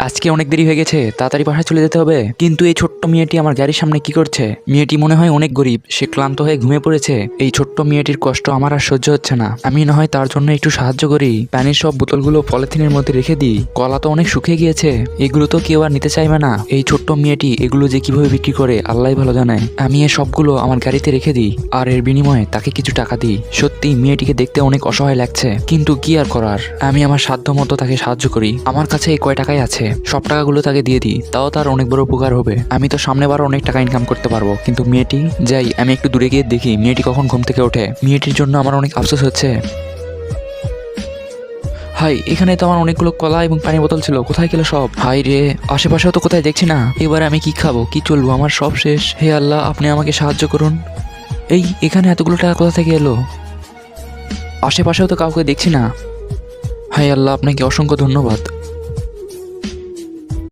আজকে অনেক দেরি হয়ে গেছে, তাড়াতাড়ি বাসায় চলে যেতে হবে। কিন্তু এই ছোট্ট মেয়েটি আমার গাড়ির সামনে কি করছে? মেয়েটি মনে হয় অনেক গরিব, সে ক্লান্ত হয়ে ঘুমিয়ে পড়েছে। এই ছোট্ট মেয়েটির কষ্ট আমার আর সহ্য হচ্ছে না। আমি না হয় তার জন্য একটু সাহায্য করি। পানির সব বোতলগুলো পলিথিনের মধ্যে রেখে দিই। কলা তো অনেক শুকিয়ে গিয়েছে, এগুলো তো কেউ আর নিতে চাইবে না। এই ছোট্ট মেয়েটি এগুলো যে কিভাবে বিক্রি করে আল্লাহই ভালো জানে। আমি এই সবগুলো আমার গাড়িতে রেখে দিই আর এর বিনিময়ে তাকে কিছু টাকা দিই। সত্যি মেয়েটিকে দেখতে অনেক অসহায় লাগছে, কিন্তু কি আর করার। আমি আমার সাধ্য মতো তাকে সাহায্য করি। আমার কাছে এই কয় টাকাই আছে, সব টাকাগুলো তাকে দিয়ে দিই, তাও তার অনেক বড় উপকার হবে। আমি তো সামনে বারো অনেক টাকা ইনকাম করতে পারবো। কিন্তু মেয়েটি, যাই আমি একটু দূরে গিয়ে দেখি মেয়েটি কখন ঘুম থেকে ওঠে। মেয়েটির জন্য আমার অনেক আফসোস হচ্ছে। হাই, এখানে তো আমার অনেকগুলো কলা এবং পানির বোতল ছিল, কোথায় গেল সব? হাই রে, আশেপাশেও তো কোথায় দেখছি না। এবারে আমি কি খাবো, কি চলবো, আমার সব শেষ। হে আল্লাহ, আপনি আমাকে সাহায্য করুন। এখানে এতগুলো টাকা কোথা থেকে এলো? আশেপাশেও তো কাউকে দেখছি না। হাই আল্লাহ, আপনাকে অসংখ্য ধন্যবাদ,